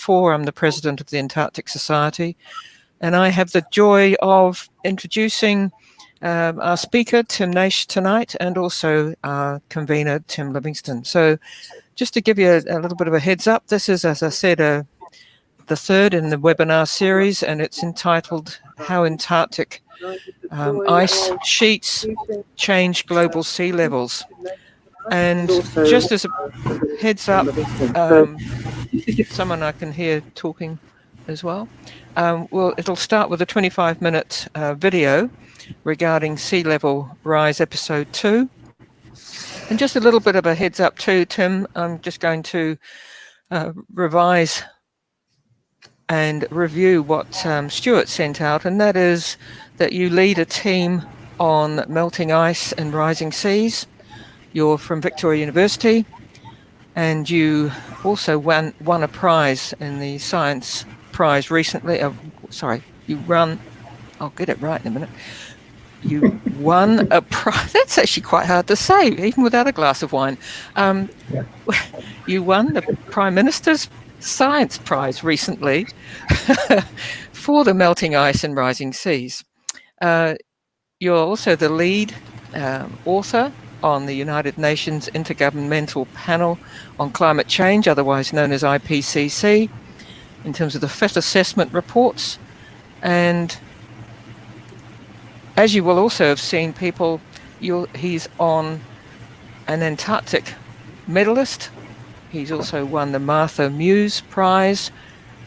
4. I'm the president of the Antarctic Society, and I have the joy of introducing our speaker, Tim Naish, tonight, and also our convener, Tim Livingston. So just to give you a little bit of a heads up, this is, as I said, the third in the webinar series, and it's entitled How Antarctic Ice Sheets Change Global Sea Levels. And just as a heads up, someone I can hear talking as well. Well, it'll start with a 25-minute video regarding sea level rise episode 2. And just a little bit of a heads up too, Tim, I'm just going to revise and review what Stuart sent out, and that is that you lead a team on melting ice and rising seas. You're from Victoria University, and you also won a prize in the science prize recently. I'll get it right in a minute. You won a prize. That's actually quite hard to say, even without a glass of wine. You won the Prime Minister's Science Prize recently for the melting ice and rising seas. You're also the lead author on the United Nations Intergovernmental Panel on Climate Change, otherwise known as IPCC, in terms of the FIT assessment reports. And as you will also have seen, people, he's on an Antarctic medalist. He's also won the Martha Muse Prize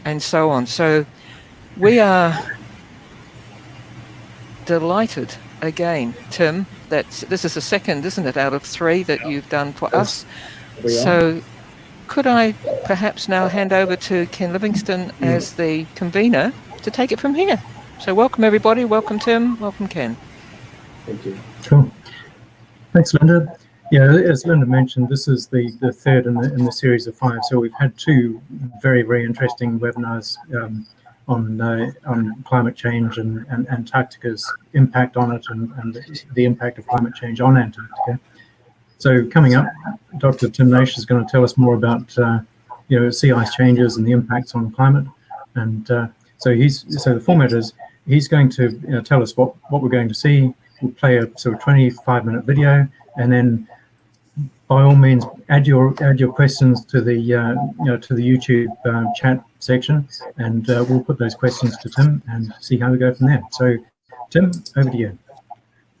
and so on. So we are delighted again, Tim, that this is the second, isn't it, out of 3 that you've done for us. So could I perhaps now hand over to Ken Livingston as the convener to take it from here? So welcome everybody, welcome Tim, welcome Ken. Thank you. Cool. Thanks, Linda. Yeah, as Linda mentioned, this is the third in the series of 5. So we've had 2 very, very interesting webinars on climate change and Antarctica's impact on it, and the impact of climate change on Antarctica. So coming up, Dr. Tim Naish is going to tell us more about sea ice changes and the impacts on climate. And so the format is he's going to tell us what we're going to see. We'll play a sort of 25-minute video, and then by all means add your questions to the to the YouTube chat section, and we'll put those questions to Tim and see how we go from there. So Tim, over to you.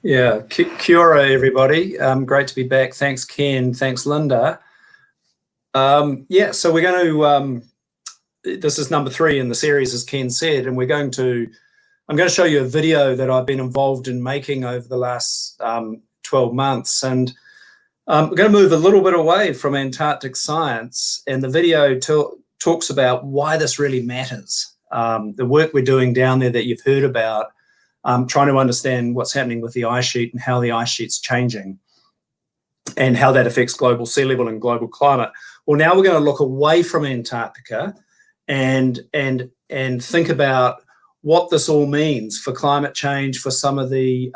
Yeah, kia ora everybody. Great to be back. Thanks Ken, thanks Linda. Yeah, so we're going to this is number 3 in the series, as Ken said, and I'm going to show you a video that I've been involved in making over the last 12 months, and we're going to move a little bit away from Antarctic science, and the video talks about why this really matters. The work we're doing down there that you've heard about, trying to understand what's happening with the ice sheet and how the ice sheet's changing and how that affects global sea level and global climate. Well, now we're going to look away from Antarctica and think about what this all means for climate change, for some of the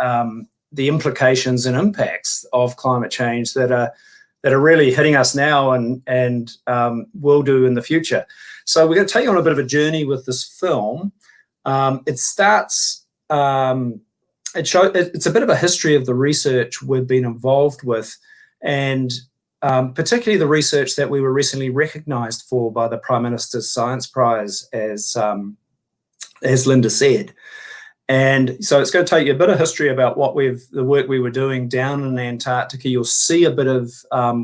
implications and impacts of climate change that are really hitting us now and will do in the future. So we're going to take you on a bit of a journey with this film. It starts, it's a bit of a history of the research we've been involved with, and particularly the research that we were recently recognised for by the Prime Minister's Science Prize, as Linda said. And so it's going to take you a bit of history about the work we were doing down in Antarctica. You'll see a bit of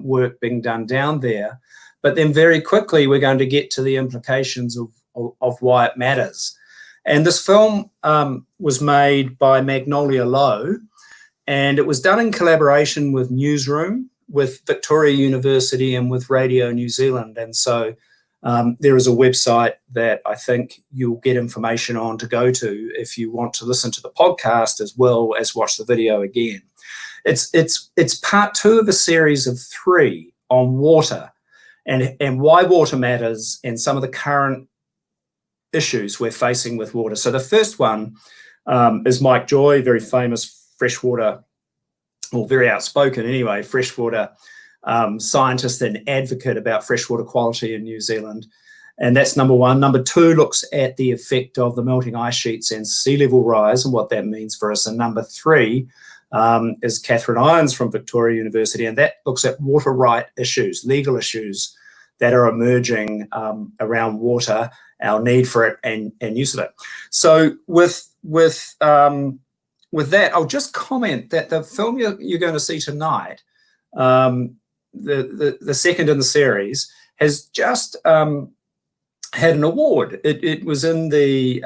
work being done down there, but then very quickly we're going to get to the implications of why it matters. And this film was made by Magnolia Low, and it was done in collaboration with Newsroom, with Victoria University, and with Radio New Zealand. And so there is a website that I think you'll get information on to go to if you want to listen to the podcast as well as watch the video again. It's part 2 of a series of 3 on water and why water matters and some of the current issues we're facing with water. So the first one is Mike Joy, very famous freshwater, or very outspoken anyway, freshwater scientist and advocate about freshwater quality in New Zealand. And that's number one. Number two looks at the effect of the melting ice sheets and sea level rise and what that means for us. And number three is Catherine Irons from Victoria University, and that looks at water right issues, legal issues that are emerging around water, our need for it and use of it. So with that, I'll just comment that the film you're going to see tonight, the second in the series, has just had an award. It was in the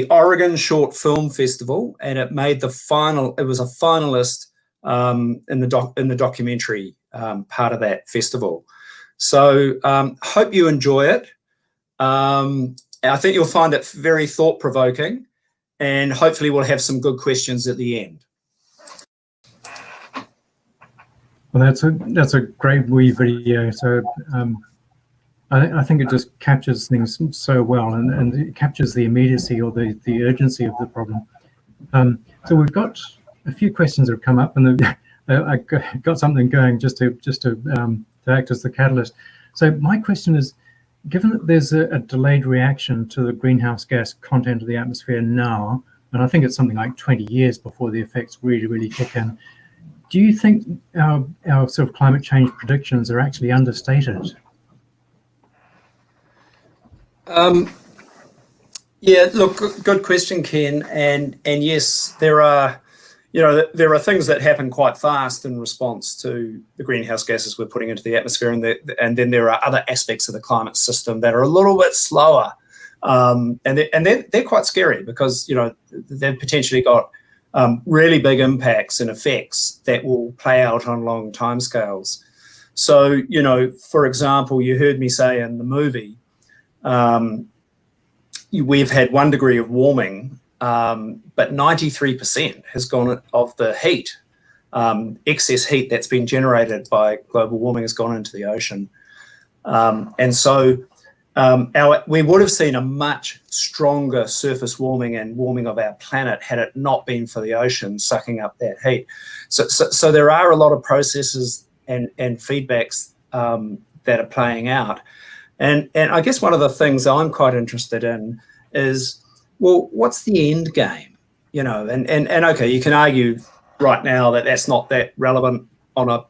Oregon Short Film Festival, and it made the final. It was a finalist in the documentary part of that festival. So hope you enjoy it. I think you'll find it very thought-provoking, and hopefully we'll have some good questions at the end. Well, that's a great wee video. So I think it just captures things so well, and it captures the immediacy or the urgency of the problem. So we've got a few questions that have come up, and I got something going just to act as the catalyst. So my question is, given that there's a delayed reaction to the greenhouse gas content of the atmosphere now, and I think it's something like 20 years before the effects really kick in, do you think our sort of climate change predictions are actually understated? Yeah, look, good question, Ken. And yes, there are things that happen quite fast in response to the greenhouse gases we're putting into the atmosphere, and then there are other aspects of the climate system that are a little bit slower, and they're quite scary because they've potentially got really big impacts and effects that will play out on long timescales. So for example, you heard me say in the movie, we've had 1 degree of warming, but 93% has gone of the heat, excess heat that's been generated by global warming has gone into the ocean. And so we would have seen a much stronger surface warming and warming of our planet had it not been for the ocean sucking up that heat. So there are a lot of processes and feedbacks that are playing out. And I guess one of the things I'm quite interested in is, well, what's the end game? And okay, you can argue right now that that's not that relevant on a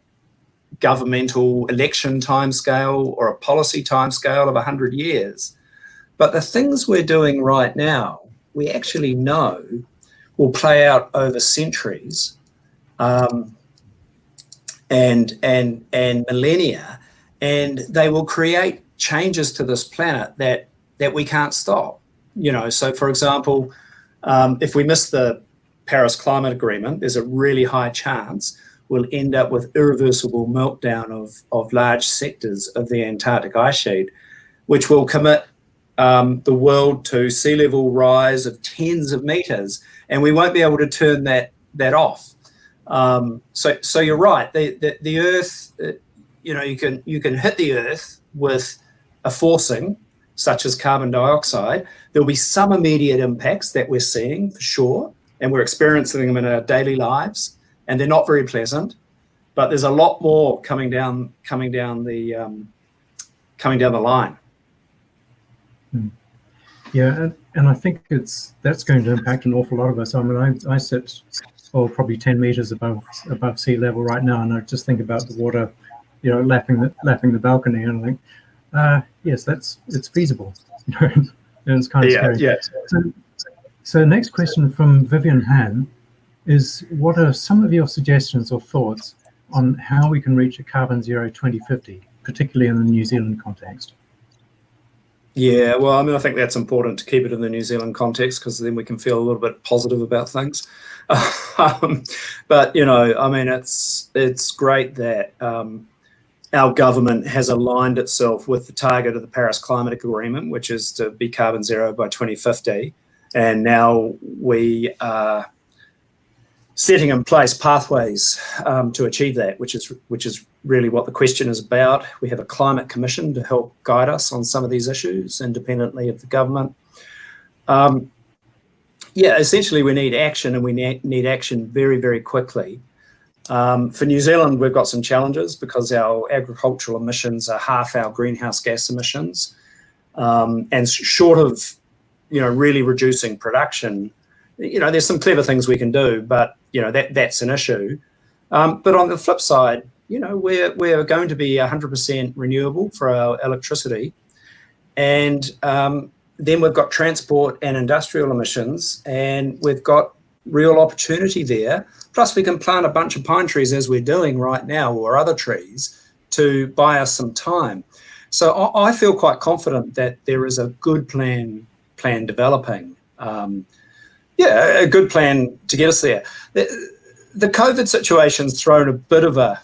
governmental election timescale or a policy timescale of 100 years. But the things we're doing right now, we actually know will play out over centuries and millennia, and they will create changes to this planet that we can't stop. So for example, if we miss the Paris Climate Agreement, there's a really high chance we'll end up with irreversible meltdown of large sectors of the Antarctic ice sheet, which will commit the world to sea level rise of tens of meters, and we won't be able to turn that off. So you're right. The Earth, you can hit the Earth with a forcing such as carbon dioxide. There'll be some immediate impacts that we're seeing for sure, and we're experiencing them in our daily lives, and they're not very pleasant. But there's a lot more coming down the line. Yeah, and I think that's going to impact an awful lot of us. I mean, I sit probably 10 meters above sea level right now, and I just think about the water, lapping the balcony, and I think, yes, it's feasible. And it's kind of scary. Yeah. So next question from Vivian Han is, what are some of your suggestions or thoughts on how we can reach a carbon zero 2050, particularly in the New Zealand context? Yeah, well, I mean, I think that's important to keep it in the New Zealand context, because then we can feel a little bit positive about things. But I mean, it's great that our government has aligned itself with the target of the Paris Climate Agreement, which is to be carbon zero by 2050. And now we are setting in place pathways to achieve that, which is really what the question is about. We have a climate commission to help guide us on some of these issues independently of the government. Yeah, essentially we need action, and we need action very, very quickly. For New Zealand, we've got some challenges because our agricultural emissions are half our greenhouse gas emissions. And short of, really reducing production, there's some clever things we can do, but, that's an issue. But on the flip side, we're going to be 100% renewable for our electricity. And then we've got transport and industrial emissions, and we've got real opportunity there. Plus, we can plant a bunch of pine trees as we're doing right now, or other trees, to buy us some time. So I feel quite confident that there is a good plan developing. A good plan to get us there. The COVID situation's thrown a bit of a,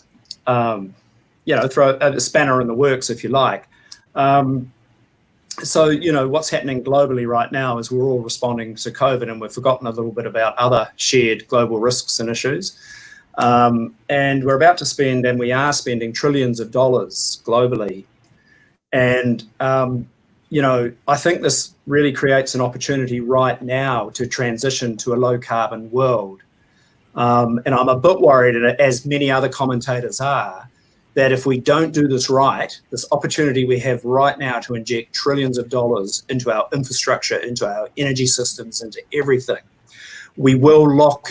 throw a spanner in the works, if you like. So, what's happening globally right now is we're all responding to COVID, and we've forgotten a little bit about other shared global risks and issues. And we're about to spend, and we are spending, trillions of dollars globally. And, I think this really creates an opportunity right now to transition to a low carbon world. And I'm a bit worried, as many other commentators are, that if we don't do this right, this opportunity we have right now to inject trillions of dollars into our infrastructure, into our energy systems, into everything, we will lock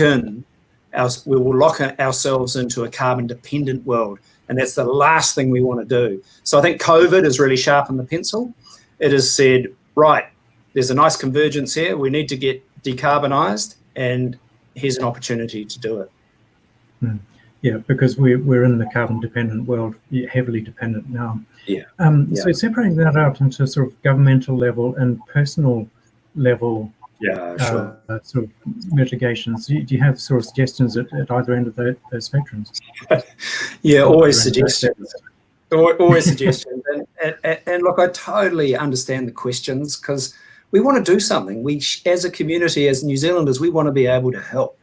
ourselves into a carbon dependent world. And that's the last thing we want to do. So I think COVID has really sharpened the pencil. It has said, right, there's a nice convergence here. We need to get decarbonised, and here's an opportunity to do it. Yeah, because we're in the carbon dependent world, heavily dependent now. Yeah. So separating that out into sort of governmental level and personal level, sure. Sort of mitigations. Do you have sort of suggestions at either end of those spectrums? Yeah, always suggestions. Always suggestions. And look, I totally understand the questions, because we want to do something. We, as a community, as New Zealanders, we want to be able to help.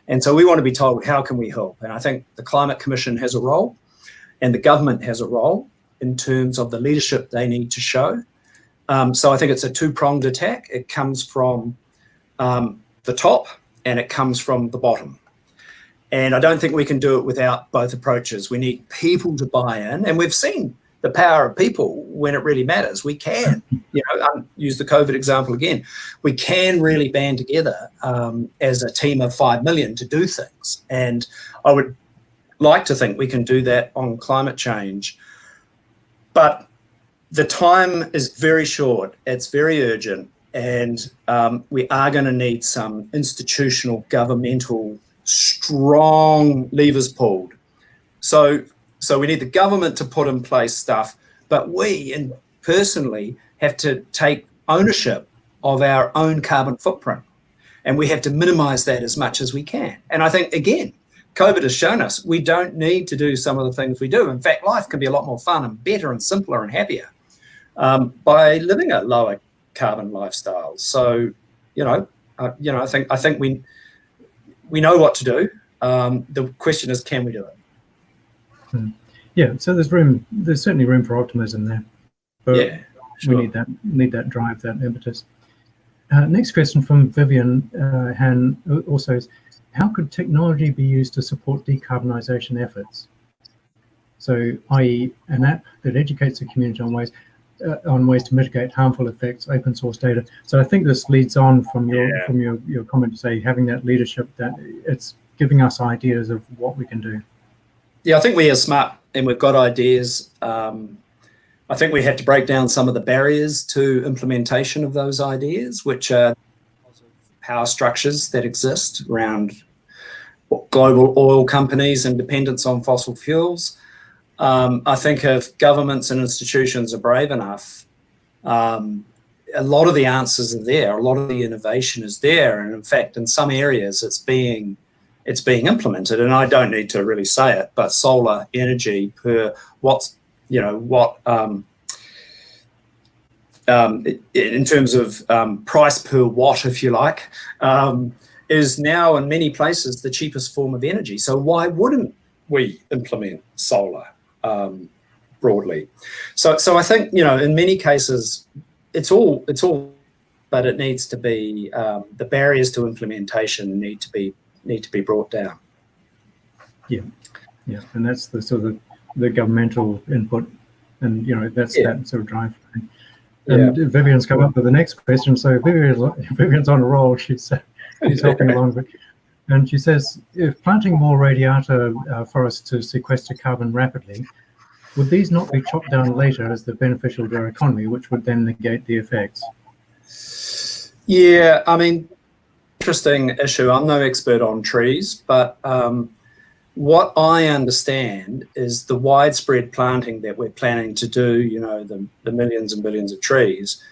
And so we want to be told, how can we help? And I think the Climate Commission has a role, and the government has a role in terms of the leadership they need to show. So I think it's a two-pronged attack. It comes from the top, and it comes from the bottom. And I don't think we can do it without both approaches. We need people to buy in, and we've seen the power of people when it really matters. We can, use the COVID example again. We can really band together as a team of 5 million to do things. And I would like to think we can do that on climate change. But the time is very short. It's very urgent. And we are going to need some institutional, governmental, strong levers pulled. So we need the government to put in place stuff, but we, and personally, have to take ownership of our own carbon footprint, and we have to minimise that as much as we can. And I think, again, COVID has shown us we don't need to do some of the things we do. In fact, life can be a lot more fun and better and simpler and happier by living a lower carbon lifestyle. So, I think we know what to do. The question is, can we do it? Yeah, so there's certainly room for optimism there. But yeah, sure. We need that drive, that impetus. Next question from Vivian Han also is, how could technology be used to support decarbonisation efforts? So, i.e. an app that educates the community on ways to mitigate harmful effects, open source data. So I think this leads on from your comment to say having that leadership, that it's giving us ideas of what we can do. Yeah, I think we are smart and we've got ideas. I think we have to break down some of the barriers to implementation of those ideas, which are power structures that exist around global oil companies and dependence on fossil fuels. I think if governments and institutions are brave enough, a lot of the answers are there, a lot of the innovation is there, and in fact, in some areas, it's being implemented. And I don't need to really say it, but solar energy per in terms of price per watt, if you like, is now in many places the cheapest form of energy. So why wouldn't we implement solar broadly? So I think, in many cases, it's all, but it needs to be, the barriers to implementation need to be brought down. Yeah, yeah, and that's the sort of the governmental input, and that's that sort of drive. And Vivian's come up with the next question. So Vivian's on a roll. She's helping along, and she says, if planting more radiata forests to sequester carbon rapidly, would these not be chopped down later as the beneficial to our economy, which would then negate the effects? Yeah, I mean, interesting issue. I'm no expert on trees, but what I understand is the widespread planting that we're planning to do, the millions and billions of trees,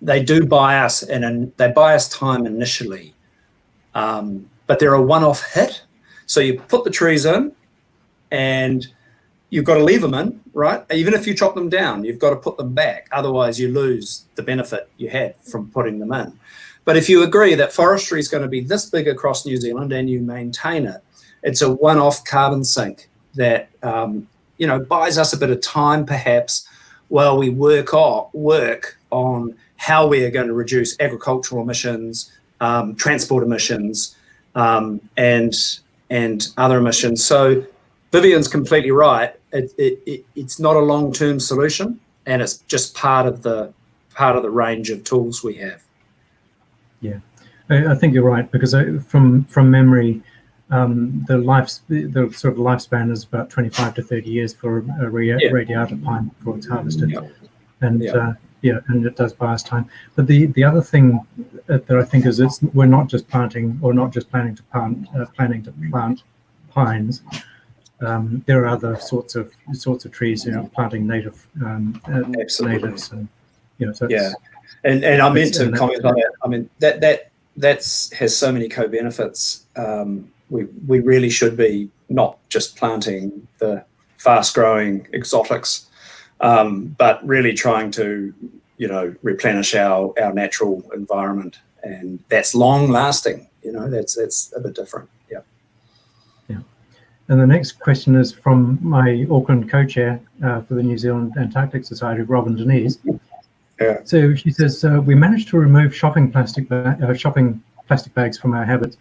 they do buy us, and they buy us time initially, but they're a one-off hit. So you put the trees in, and you've got to leave them in, right? Even if you chop them down, you've got to put them back. Otherwise, you lose the benefit you had from putting them in. But if you agree that forestry is going to be this big across New Zealand and you maintain it, it's a one-off carbon sink that buys us a bit of time, perhaps, while we work on how we are going to reduce agricultural emissions, transport emissions, and other emissions. So Vivian's completely right. It's not a long-term solution, and it's just part of the range of tools we have. Yeah, I think you're right, because from memory, the sort of lifespan is about 25 to 30 years for a radiata pine before it's harvested, and it does buy us time. But the other thing that I think is we're not just planting or not just planning to plant pines. There are other sorts of trees, planting native natives, and so And I meant to comment on that. I mean, that has so many co-benefits. We really should be not just planting the fast-growing exotics, but really trying to, replenish our natural environment, and that's long-lasting. That's a bit different. Yeah. Yeah. And the next question is from my Auckland co-chair for the New Zealand Antarctic Society, Robin Denise. Yeah. So she says, we managed to remove shopping plastic bags from our habits.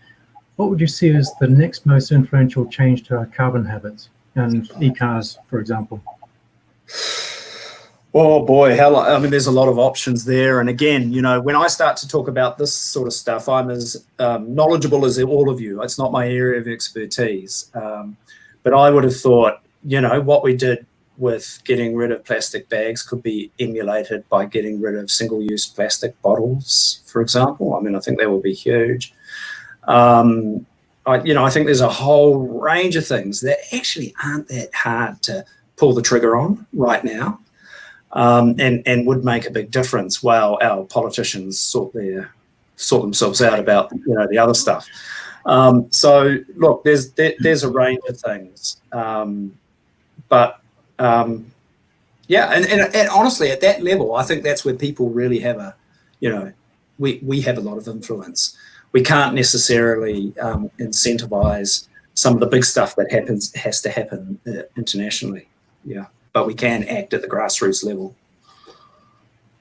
What would you see as the next most influential change to our carbon habits and e-cars, for example? Oh boy, there's a lot of options there. And again, when I start to talk about this sort of stuff, I'm as knowledgeable as all of you. It's not my area of expertise. But I would have thought, what we did with getting rid of plastic bags could be emulated by getting rid of single-use plastic bottles, for example. I think that would be huge. I think there's a whole range of things that actually aren't that hard to pull the trigger on right now, and would make a big difference while our politicians sort themselves out about the other stuff. So look, there's a range of things, but and honestly, at that level, I think that's where people really have we have a lot of influence. We can't necessarily incentivize some of the big stuff that has to happen internationally. Yeah, but we can act at the grassroots level.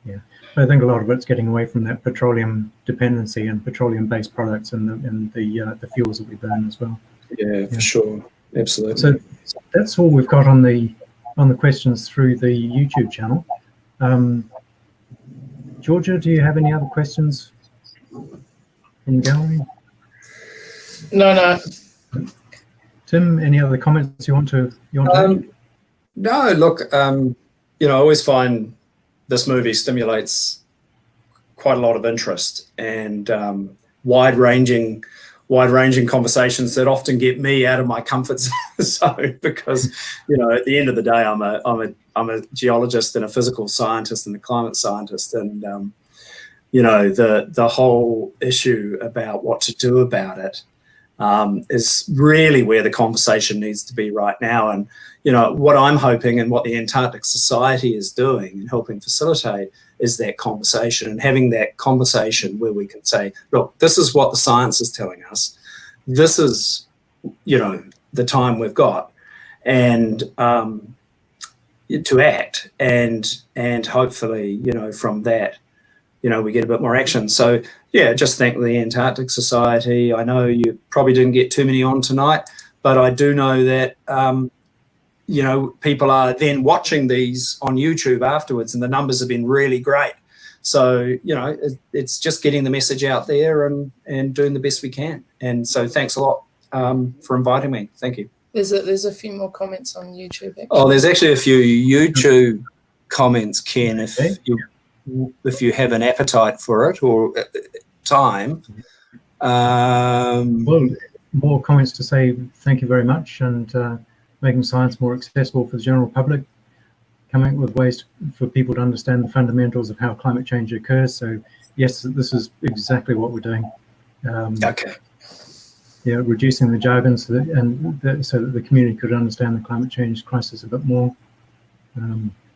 Yeah, I think a lot of it's getting away from that petroleum dependency and petroleum-based products and the fuels that we burn as well. Yeah, for sure, absolutely. So that's all we've got on the questions through the YouTube channel. Georgia, do you have any other questions from the gallery? No. Tim, any other comments you want to make? No, look, I always find this movie stimulates quite a lot of interest and wide-ranging conversations that often get me out of my comfort zone because, at the end of the day, I'm a geologist and a physical scientist and a climate scientist, and the whole issue about what to do about it is really where the conversation needs to be right now. And what I'm hoping and what the Antarctic Society is doing and helping facilitate is that conversation, and having that conversation where we can say, look, this is what the science is telling us. This is, the time we've got, and to act, and hopefully, from that, we get a bit more action. So yeah, just thank the Antarctic Society. I know you probably didn't get too many on tonight, but I do know that people are then watching these on YouTube afterwards, and the numbers have been really great. So it's just getting the message out there and doing the best we can. And so thanks a lot for inviting me. Thank you. There's a few more comments on YouTube. Actually. Oh, there's actually a few YouTube comments, Ken, if you have an appetite for it or time. Well, more comments to say thank you very much, and making science more accessible for the general public, coming up with ways for people to understand the fundamentals of how climate change occurs. So yes, this is exactly what we're doing. Okay. Yeah, reducing the jargon so that the community could understand the climate change crisis a bit more.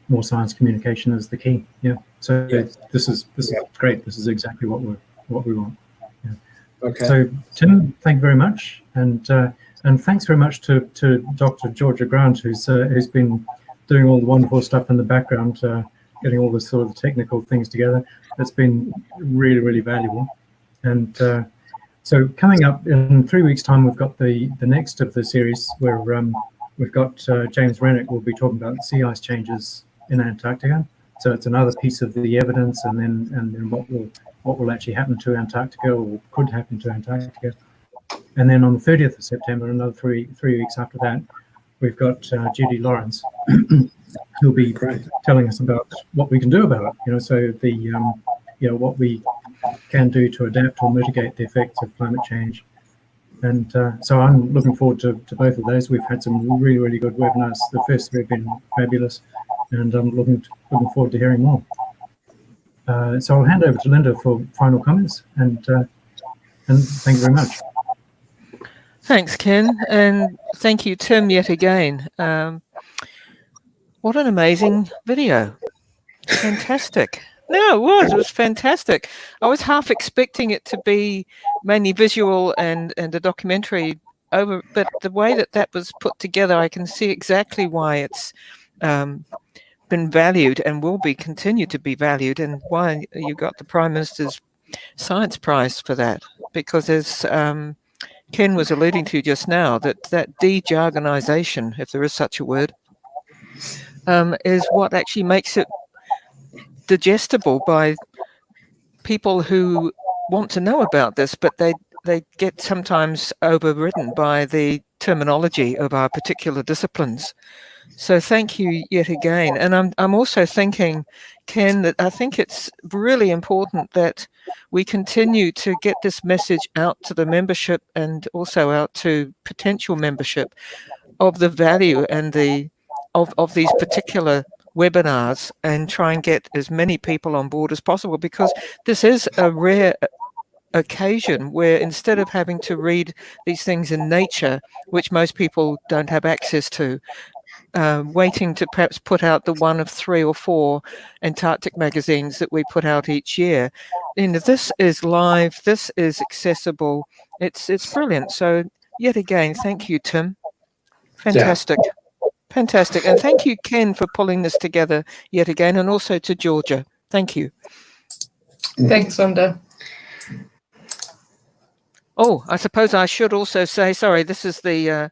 More science communication is the key. Yeah. So this is great. This is exactly what we want. Yeah. Okay. So Tim, thank you very much, and thanks very much to Dr. Georgia Grant, who's been doing all the wonderful stuff in the background, getting all the sort of technical things together. It's been really, really valuable. And so coming up in 3 weeks' time, we've got the next of the series where we've got James Rennick will be talking about sea ice changes in Antarctica. So it's another piece of the evidence, and then what will actually happen to Antarctica, or could happen to Antarctica. And then on the 30th of September, another three weeks after that, we've got Judy Lawrence, who'll be telling us about what we can do about it. So what we can do to adapt or mitigate the effects of climate change. And so I'm looking forward to both of those. We've had some really, really good webinars. The first three have been fabulous, and I'm looking forward to hearing more. So I'll hand over to Linda for final comments, and thank you very much. Thanks, Ken, and thank you, Tim, yet again. What an amazing video. Fantastic. No, it was fantastic. I was half expecting it to be mainly visual and a documentary but the way that was put together, I can see exactly why it's been valued and will be continued to be valued, and why you got the Prime Minister's Science Prize for that. Because as Ken was alluding to just now, that de-jargonization, if there is such a word, is what actually makes it digestible by people who want to know about this, but they get sometimes overridden by the terminology of our particular disciplines. So thank you yet again. And I'm also thinking, Ken, that I think it's really important that we continue to get this message out to the membership and also out to potential membership of the value and of these particular webinars, and try and get as many people on board as possible, because this is a rare occasion where, instead of having to read these things in Nature, which most people don't have access to, waiting to perhaps put out the one of 3 or 4 Antarctic magazines that we put out each year. This is live, this is accessible, it's brilliant. So yet again, thank you, Tim. Fantastic. Yeah. Fantastic. And thank you, Ken, for pulling this together yet again, and also to Georgia. Thank you. Thanks, Linda. Oh, I suppose I should also say, sorry, this is the